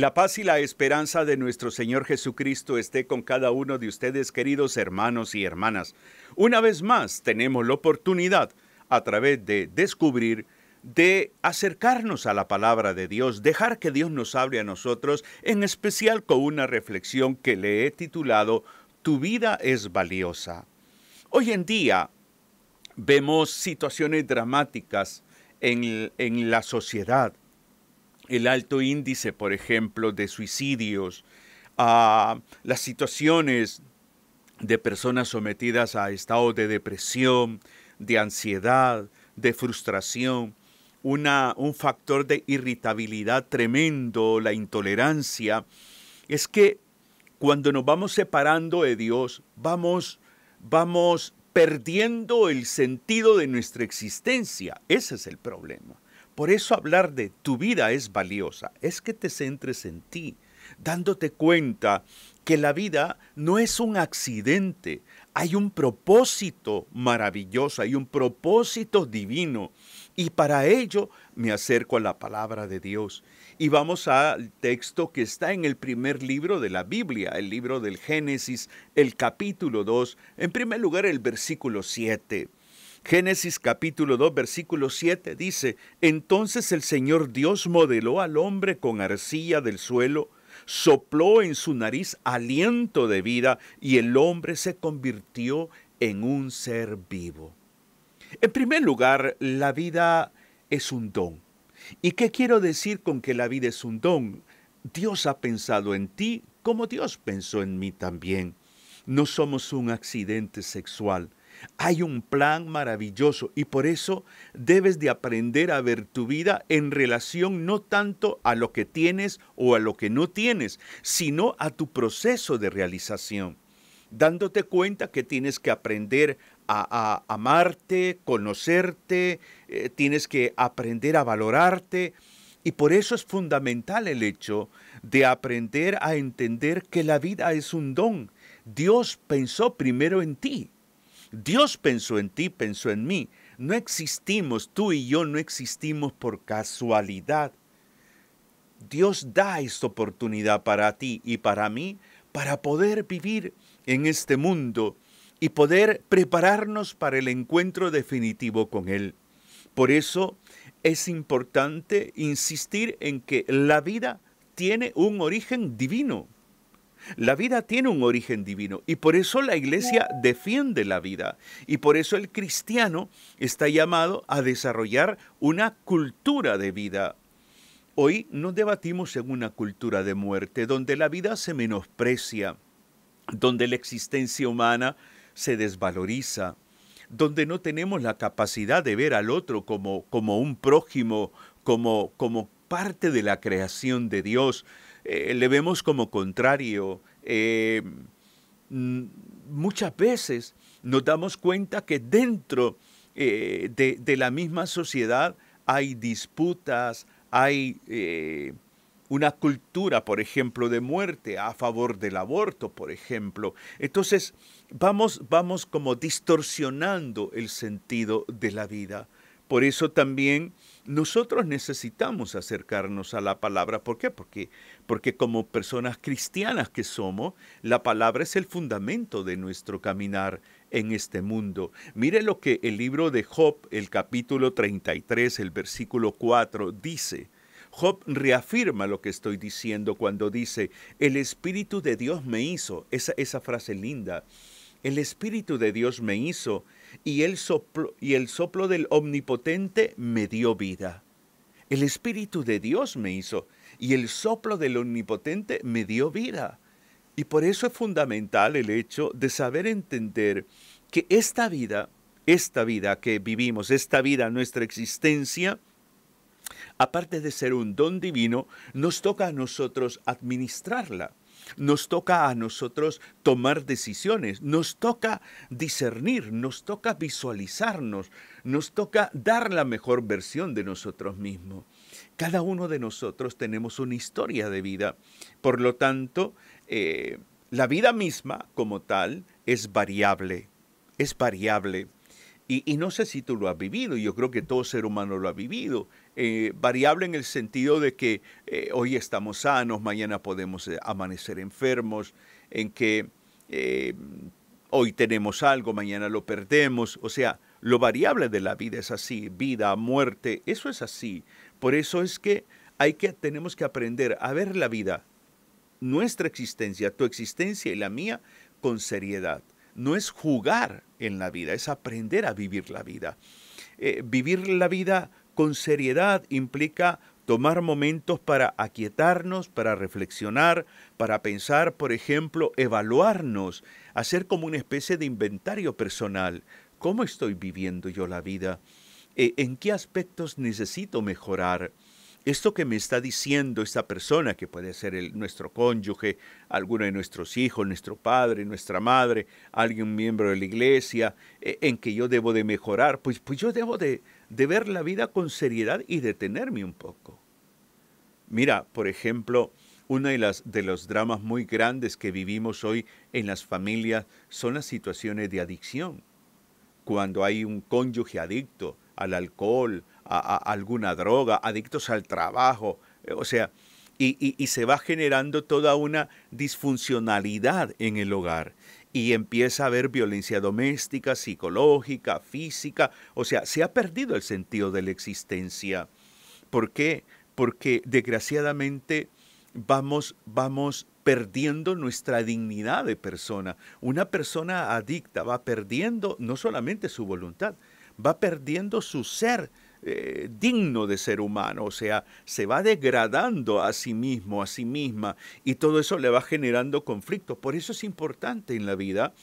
La paz y la esperanza de nuestro Señor Jesucristo esté con cada uno de ustedes, queridos hermanos y hermanas. Una vez más tenemos la oportunidad, a través de descubrir, de acercarnos a la palabra de Dios, dejar que Dios nos hable a nosotros, en especial con una reflexión que le he titulado Tu vida es valiosa. Hoy en día vemos situaciones dramáticas en la sociedad. El alto índice, por ejemplo, de suicidios, las situaciones de personas sometidas a estados de depresión, de ansiedad, de frustración, un factor de irritabilidad tremendo, la intolerancia. Es que cuando nos vamos separando de Dios, vamos perdiendo el sentido de nuestra existencia. Ese es el problema. Por eso hablar de tu vida es valiosa, es que te centres en ti, dándote cuenta que la vida no es un accidente, hay un propósito maravilloso, hay un propósito divino. Y para ello me acerco a la palabra de Dios. Y vamos al texto que está en el primer libro de la Biblia, el libro del Génesis, el capítulo 2, en primer lugar el versículo 7. Génesis capítulo 2, versículo 7 dice: Entonces el Señor Dios modeló al hombre con arcilla del suelo, sopló en su nariz aliento de vida y el hombre se convirtió en un ser vivo. En primer lugar, la vida es un don. ¿Y qué quiero decir con que la vida es un don? Dios ha pensado en ti como Dios pensó en mí también. No somos un accidente sexual. Hay un plan maravilloso y por eso debes de aprender a ver tu vida en relación no tanto a lo que tienes o a lo que no tienes, sino a tu proceso de realización, dándote cuenta que tienes que aprender a amarte, conocerte, tienes que aprender a valorarte. Y por eso es fundamental el hecho de aprender a entender que la vida es un don. Dios pensó primero en ti. Dios pensó en ti, pensó en mí. No existimos, tú y yo no existimos por casualidad. Dios da esta oportunidad para ti y para mí para poder vivir en este mundo y poder prepararnos para el encuentro definitivo con Él. Por eso es importante insistir en que la vida tiene un origen divino. La vida tiene un origen divino y por eso la iglesia defiende la vida y por eso el cristiano está llamado a desarrollar una cultura de vida. Hoy nos debatimos en una cultura de muerte donde la vida se menosprecia, donde la existencia humana se desvaloriza, donde no tenemos la capacidad de ver al otro como un prójimo, como parte de la creación de Dios. Le vemos como contrario. Muchas veces nos damos cuenta que dentro de la misma sociedad hay disputas, hay una cultura, por ejemplo, de muerte a favor del aborto, por ejemplo. Entonces, vamos como distorsionando el sentido de la vida. Por eso también nosotros necesitamos acercarnos a la palabra. ¿Por qué? Porque como personas cristianas que somos, la palabra es el fundamento de nuestro caminar en este mundo. Mire lo que el libro de Job, el capítulo 33, el versículo 4, dice. Job reafirma lo que estoy diciendo cuando dice: el Espíritu de Dios me hizo. Esa frase linda. El Espíritu de Dios me hizo y el soplo del Omnipotente me dio vida. El Espíritu de Dios me hizo y el soplo del Omnipotente me dio vida. Y por eso es fundamental el hecho de saber entender que esta vida que vivimos, esta vida, nuestra existencia, aparte de ser un don divino, nos toca a nosotros administrarla. Nos toca a nosotros tomar decisiones, nos toca discernir, nos toca visualizarnos, nos toca dar la mejor versión de nosotros mismos. Cada uno de nosotros tenemos una historia de vida. Por lo tanto, la vida misma como tal es variable, es variable. Y no sé si tú lo has vivido, yo creo que todo ser humano lo ha vivido. Variable en el sentido de que hoy estamos sanos, mañana podemos amanecer enfermos, en que eh, hoy tenemos algo, mañana lo perdemos. O sea, lo variable de la vida es así, vida, muerte, eso es así. Por eso es que tenemos que aprender a ver la vida, nuestra existencia, tu existencia y la mía, con seriedad. No es jugar en la vida, es aprender a vivir la vida. Vivir la vida con seriedad implica tomar momentos para aquietarnos, para reflexionar, para pensar, por ejemplo, evaluarnos, hacer como una especie de inventario personal. ¿Cómo estoy viviendo yo la vida? ¿En qué aspectos necesito mejorar? Esto que me está diciendo esta persona, que puede ser nuestro cónyuge, alguno de nuestros hijos, nuestro padre, nuestra madre, alguien miembro de la iglesia, en que yo debo de mejorar, pues yo debo de ver la vida con seriedad y detenerme un poco. Mira, por ejemplo, uno de los dramas muy grandes que vivimos hoy en las familias son las situaciones de adicción. Cuando hay un cónyuge adicto al alcohol, a alguna droga, adictos al trabajo, o sea, y se va generando toda una disfuncionalidad en el hogar y empieza a haber violencia doméstica, psicológica, física, o sea, se ha perdido el sentido de la existencia. ¿Por qué? Porque desgraciadamente vamos perdiendo nuestra dignidad de persona. Una persona adicta va perdiendo no solamente su voluntad, va perdiendo su ser digno de ser humano, o sea, se va degradando a sí mismo, a sí misma, y todo eso le va generando conflictos. Por eso es importante en la vida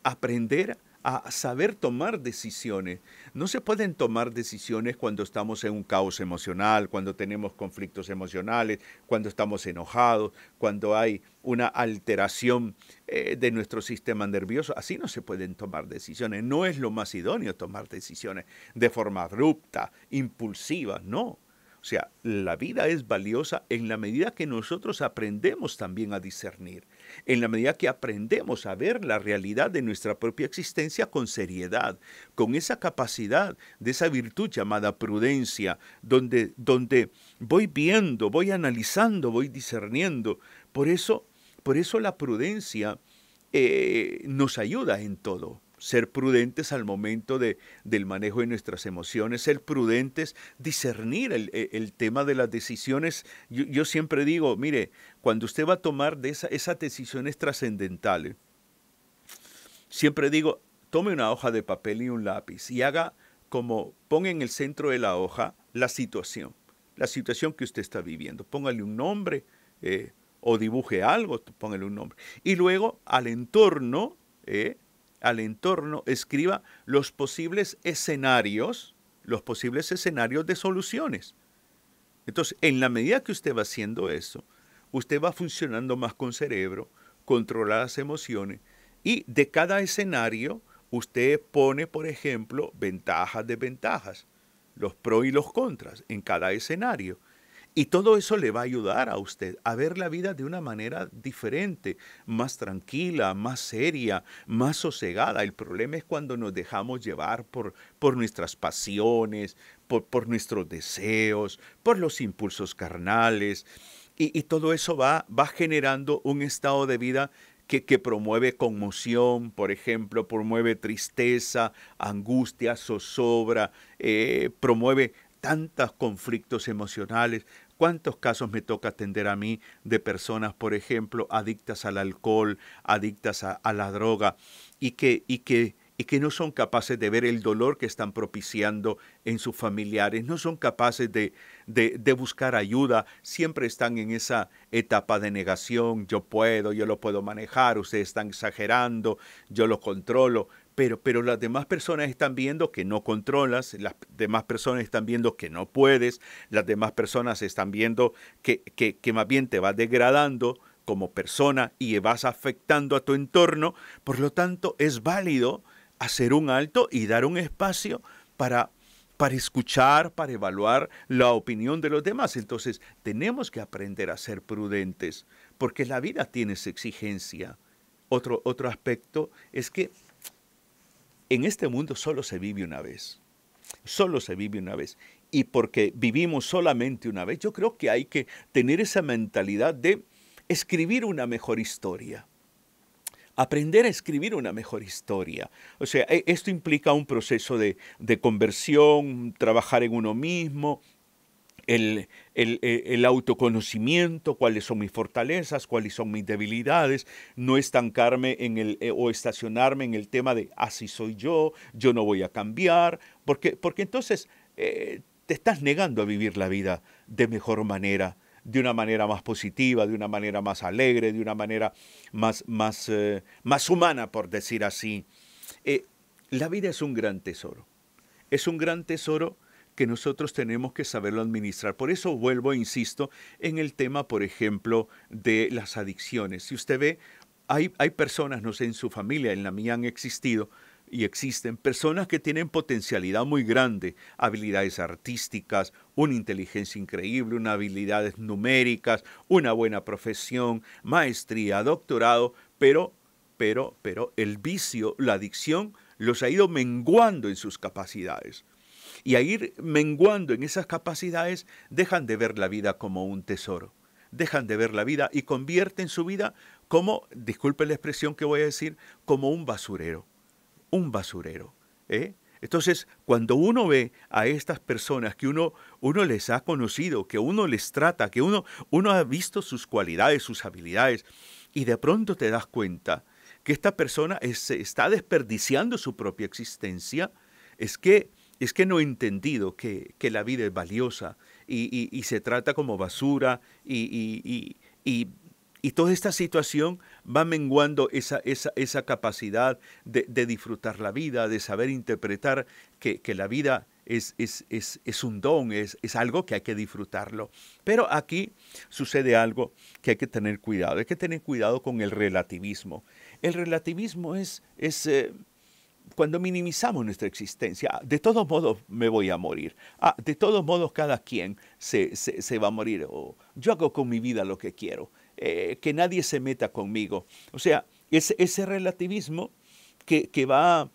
aprender a saber tomar decisiones. No se pueden tomar decisiones cuando estamos en un caos emocional, cuando tenemos conflictos emocionales, cuando estamos enojados, cuando hay una alteración de nuestro sistema nervioso. Así no se pueden tomar decisiones. No es lo más idóneo tomar decisiones de forma abrupta, impulsiva, no. O sea, la vida es valiosa en la medida que nosotros aprendemos también a discernir, en la medida que aprendemos a ver la realidad de nuestra propia existencia con seriedad, con esa capacidad de esa virtud llamada prudencia, donde voy viendo, voy analizando, voy discerniendo. Por eso la prudencia nos ayuda en todo. Ser prudentes al momento del manejo de nuestras emociones, ser prudentes, discernir el tema de las decisiones. Yo siempre digo, mire, cuando usted va a tomar esas decisiones trascendentales, siempre digo, tome una hoja de papel y un lápiz y ponga en el centro de la hoja la situación que usted está viviendo. Póngale un nombre o dibuje algo, póngale un nombre. Y luego al entorno escriba los posibles escenarios de soluciones. Entonces, en la medida que usted va haciendo eso, usted va funcionando más con cerebro, controla las emociones y de cada escenario usted pone, por ejemplo, ventajas, desventajas, los pros y los contras en cada escenario. Y todo eso le va a ayudar a usted a ver la vida de una manera diferente, más tranquila, más seria, más sosegada. El problema es cuando nos dejamos llevar por nuestras pasiones, por nuestros deseos, por los impulsos carnales. Y todo eso va generando un estado de vida que promueve conmoción, por ejemplo, promueve tristeza, angustia, zozobra, promueve tantos conflictos emocionales. ¿Cuántos casos me toca atender a mí de personas, por ejemplo, adictas al alcohol, adictas a la droga, y que no son capaces de ver el dolor que están propiciando en sus familiares, no son capaces de buscar ayuda, siempre están en esa etapa de negación, yo lo puedo manejar, ustedes están exagerando, yo lo controlo. Pero las demás personas están viendo que no controlas, las demás personas están viendo que no puedes, las demás personas están viendo que más bien te vas degradando como persona y vas afectando a tu entorno. Por lo tanto, es válido hacer un alto y dar un espacio para escuchar, para evaluar la opinión de los demás. Entonces, tenemos que aprender a ser prudentes, porque la vida tiene esa exigencia. Otro aspecto es que en este mundo solo se vive una vez. Solo se vive una vez. Y porque vivimos solamente una vez, yo creo que hay que tener esa mentalidad de escribir una mejor historia. Aprender a escribir una mejor historia. O sea, esto implica un proceso de conversión, trabajar en uno mismo, el autoconocimiento, cuáles son mis fortalezas, cuáles son mis debilidades, no estancarme o estacionarme en el tema de así soy yo no voy a cambiar, porque entonces te estás negando a vivir la vida de mejor manera, de una manera más positiva, de una manera más alegre, de una manera más humana, por decir así. La vida es un gran tesoro. Es un gran tesoro que nosotros tenemos que saberlo administrar. Por eso vuelvo, insisto, en el tema, por ejemplo, de las adicciones. Si usted ve, hay personas, no sé, en su familia, en la mía han existido y existen personas que tienen potencialidad muy grande, habilidades artísticas, una inteligencia increíble, unas habilidades numéricas, una buena profesión, maestría, doctorado, pero el vicio, la adicción, los ha ido menguando en sus capacidades. Y a ir menguando en esas capacidades, dejan de ver la vida como un tesoro. Dejan de ver la vida y convierten su vida como, disculpe la expresión que voy a decir, como un basurero. Un basurero. Entonces, cuando uno ve a estas personas que uno les ha conocido, que uno les trata, que uno ha visto sus cualidades, sus habilidades, y de pronto te das cuenta que esta persona está desperdiciando su propia existencia, es que no he entendido que la vida es valiosa y se trata como basura y toda esta situación va menguando esa capacidad de disfrutar la vida, de saber interpretar que la vida es un don, es algo que hay que disfrutarlo. Pero aquí sucede algo que hay que tener cuidado. Hay que tener cuidado con el relativismo. El relativismo es cuando minimizamos nuestra existencia. De todos modos me voy a morir. De todos modos cada quien se va a morir. O yo hago con mi vida lo que quiero. Que nadie se meta conmigo. O sea, ese relativismo que va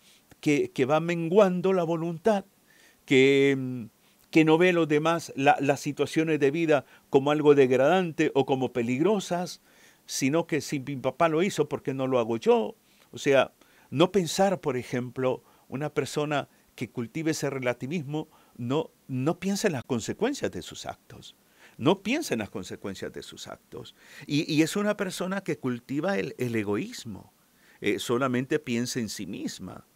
menguando la voluntad, que no ve los demás las situaciones de vida como algo degradante o como peligrosas, sino que si mi papá lo hizo, ¿por qué no lo hago yo? O sea, no pensar, por ejemplo, una persona que cultive ese relativismo no piensa en las consecuencias de sus actos. No piensa en las consecuencias de sus actos. Y es una persona que cultiva el egoísmo. Solamente piensa en sí misma.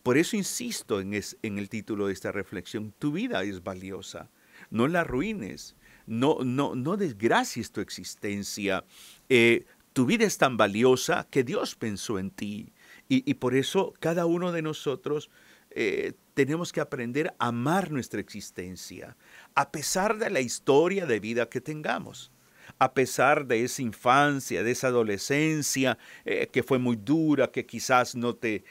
Por eso insisto en el título de esta reflexión. Tu vida es valiosa. No la arruines. No desgracies tu existencia. Tu vida es tan valiosa que Dios pensó en ti. Y por eso cada uno de nosotros tenemos que aprender a amar nuestra existencia, a pesar de la historia de vida que tengamos, a pesar de esa infancia, de esa adolescencia que fue muy dura, que quizás no te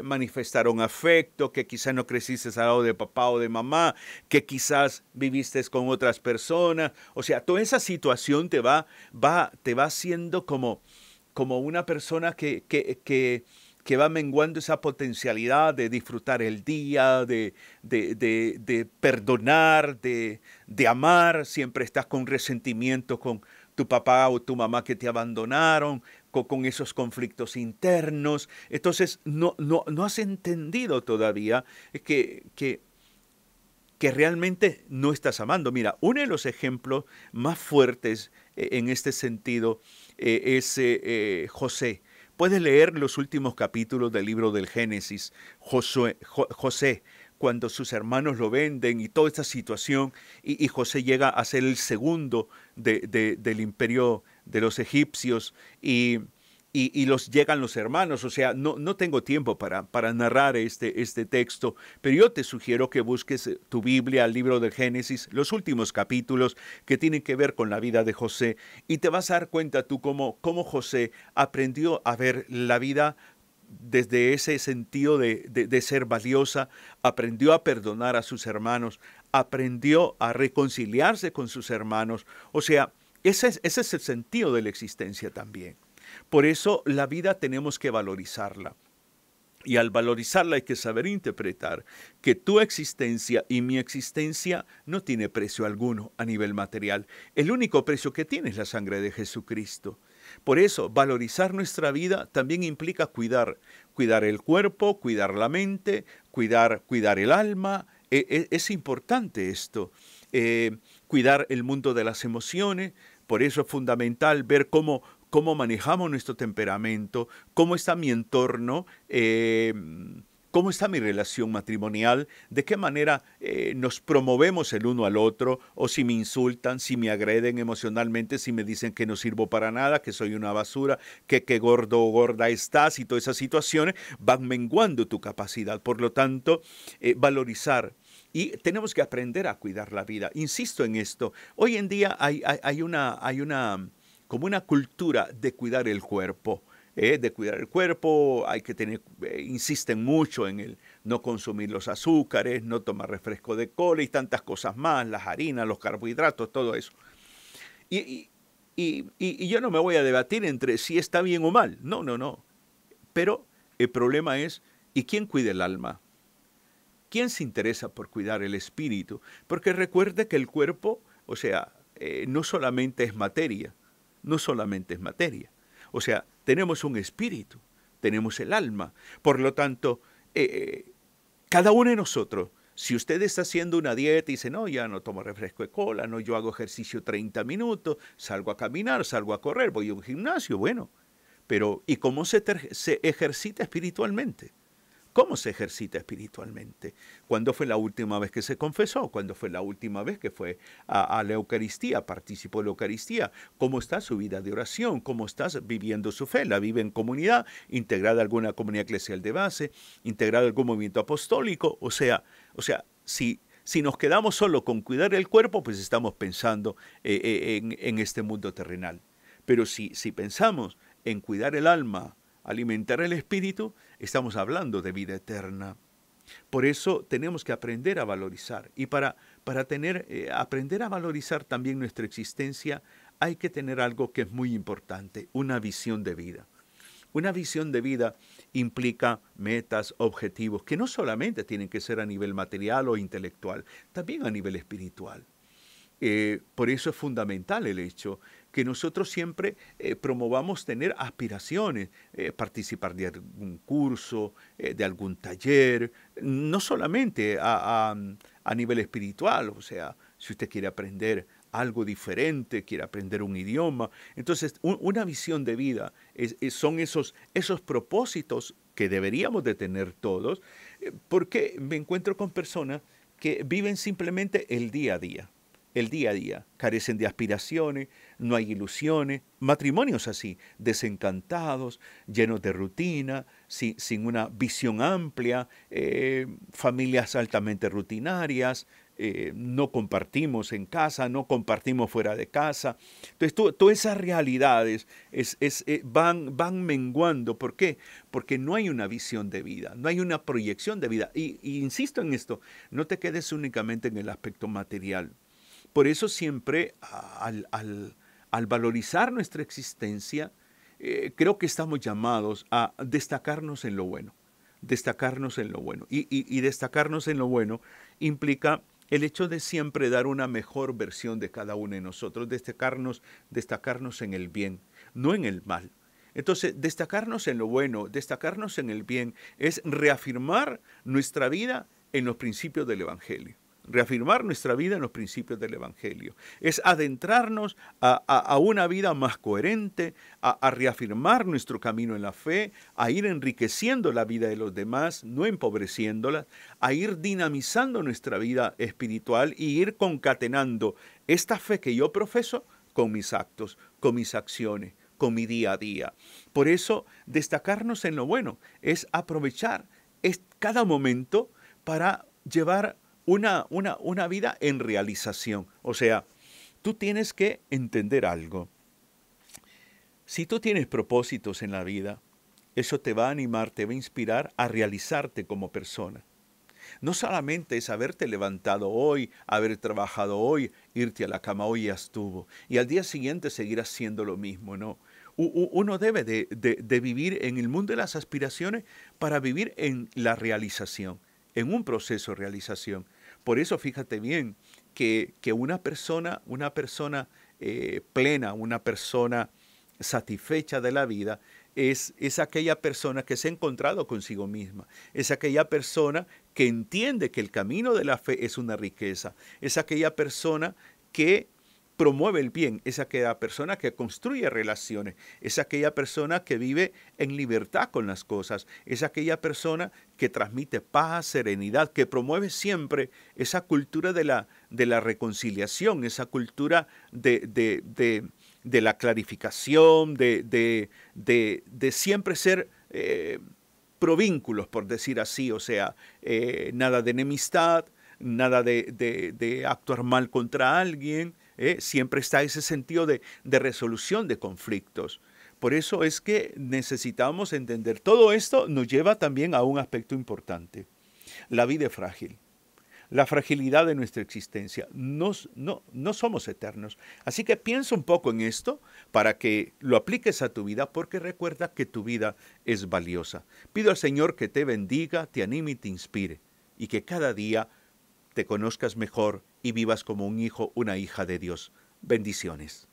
manifestaron afecto, que quizás no creciste al lado de papá o de mamá, que quizás viviste con otras personas. O sea, toda esa situación te va haciendo como una persona que va menguando esa potencialidad de disfrutar el día, de perdonar, de amar. Siempre estás con resentimiento con tu papá o tu mamá que te abandonaron, con esos conflictos internos. Entonces, no has entendido todavía que realmente no estás amando. Mira, uno de los ejemplos más fuertes en este sentido es José. Puedes leer los últimos capítulos del libro del Génesis. José, cuando sus hermanos lo venden y toda esta situación, y José llega a ser el segundo del imperio de los egipcios, y llegan los hermanos. O sea, no tengo tiempo para narrar este texto, pero yo te sugiero que busques tu Biblia, el libro del Génesis, los últimos capítulos que tienen que ver con la vida de José, y te vas a dar cuenta tú cómo José aprendió a ver la vida desde ese sentido de ser valiosa, aprendió a perdonar a sus hermanos, aprendió a reconciliarse con sus hermanos. O sea, ese es el sentido de la existencia también. Por eso la vida tenemos que valorizarla. Y al valorizarla hay que saber interpretar que tu existencia y mi existencia no tiene precio alguno a nivel material. El único precio que tiene es la sangre de Jesucristo. Por eso, valorizar nuestra vida también implica cuidar el cuerpo, cuidar la mente, cuidar el alma. Es importante esto. Cuidar el mundo de las emociones. Por eso es fundamental ver cómo manejamos nuestro temperamento, cómo está mi entorno, cómo está mi relación matrimonial, de qué manera nos promovemos el uno al otro, o si me insultan, si me agreden emocionalmente, si me dicen que no sirvo para nada, que soy una basura, que qué gordo o gorda estás, y todas esas situaciones van menguando tu capacidad. Por lo tanto, valorizar. Y tenemos que aprender a cuidar la vida. Insisto en esto. Hoy en día hay una como una cultura de cuidar el cuerpo. De cuidar el cuerpo, hay que tener, insisten mucho en el no consumir los azúcares, no tomar refresco de cola y tantas cosas más, las harinas, los carbohidratos, todo eso. Y, y yo no me voy a debatir entre si está bien o mal, no, no, no. Pero el problema es, ¿y quién cuida el alma? ¿Quién se interesa por cuidar el espíritu? Porque recuerde que el cuerpo, o sea, no solamente es materia, no solamente es materia. O sea, tenemos un espíritu, tenemos el alma. Por lo tanto, cada uno de nosotros, si usted está haciendo una dieta y dice, no, ya no tomo refresco de cola, no, yo hago ejercicio 30 minutos, salgo a caminar, salgo a correr, voy a un gimnasio, bueno. Pero, ¿y cómo se ejercita espiritualmente? ¿Cómo se ejercita espiritualmente? ¿Cuándo fue la última vez que se confesó? ¿Cuándo fue la última vez que fue a la Eucaristía, participó de la Eucaristía? ¿Cómo está su vida de oración? ¿Cómo estás viviendo su fe? ¿La vive en comunidad? ¿Integrada a alguna comunidad eclesial de base? ¿Integrada a algún movimiento apostólico? O sea, si nos quedamos solo con cuidar el cuerpo, pues estamos pensando en este mundo terrenal. Pero si pensamos en cuidar el alma, alimentar el espíritu, estamos hablando de vida eterna. Por eso tenemos que aprender a valorizar. Y para aprender a valorizar también nuestra existencia, hay que tener algo que es muy importante, una visión de vida. Una visión de vida implica metas, objetivos, que no solamente tienen que ser a nivel material o intelectual, también a nivel espiritual. Por eso es fundamental el hecho que nosotros siempre promovamos tener aspiraciones, participar de algún curso, de algún taller, no solamente a nivel espiritual, o sea, si usted quiere aprender algo diferente, quiere aprender un idioma. Entonces, una visión de vida son esos propósitos que deberíamos de tener todos, porque me encuentro con personas que viven simplemente el día a día. El día a día, carecen de aspiraciones, no hay ilusiones, matrimonios así, desencantados, llenos de rutina, sin una visión amplia, familias altamente rutinarias, no compartimos en casa, no compartimos fuera de casa. Entonces, todas esas realidades van menguando. ¿Por qué? Porque no hay una visión de vida, no hay una proyección de vida. Y insisto en esto, no te quedes únicamente en el aspecto material. Por eso siempre al valorizar nuestra existencia, creo que estamos llamados a destacarnos en lo bueno, destacarnos en lo bueno. Y destacarnos en lo bueno implica el hecho de siempre dar una mejor versión de cada uno de nosotros, destacarnos en el bien, no en el mal. Entonces, destacarnos en lo bueno, destacarnos en el bien, es reafirmar nuestra vida en los principios del Evangelio. Reafirmar nuestra vida en los principios del Evangelio. Es adentrarnos a una vida más coherente, a reafirmar nuestro camino en la fe, a ir enriqueciendo la vida de los demás, no empobreciéndola, a ir dinamizando nuestra vida espiritual y ir concatenando esta fe que yo profeso con mis actos, con mis acciones, con mi día a día. Por eso, destacarnos en lo bueno es aprovechar cada momento para llevar una vida en realización. O sea, tú tienes que entender algo. Si tú tienes propósitos en la vida, eso te va a animar, te va a inspirar a realizarte como persona. No solamente es haberte levantado hoy, haber trabajado hoy, irte a la cama hoy ya estuvo, y al día siguiente seguir haciendo lo mismo, no. Uno debe de vivir en el mundo de las aspiraciones para vivir en la realización, en un proceso de realización. Por eso fíjate bien que una persona plena, una persona satisfecha de la vida, es aquella persona que se ha encontrado consigo misma, es aquella persona que entiende que el camino de la fe es una riqueza, es aquella persona que promueve el bien, es aquella persona que construye relaciones, es aquella persona que vive en libertad con las cosas, es aquella persona que transmite paz, serenidad, que promueve siempre esa cultura de la reconciliación, esa cultura de la clarificación, de siempre ser provínculos, por decir así, o sea, nada de enemistad, nada de actuar mal contra alguien, siempre está ese sentido de resolución de conflictos. Por eso es que necesitamos entender. Todo esto nos lleva también a un aspecto importante. La vida es frágil. La fragilidad de nuestra existencia. No somos eternos. Así que piensa un poco en esto para que lo apliques a tu vida, porque recuerda que tu vida es valiosa. Pido al Señor que te bendiga, te anime y te inspire, y que cada día te conozcas mejor y vivas como un hijo, una hija de Dios. Bendiciones.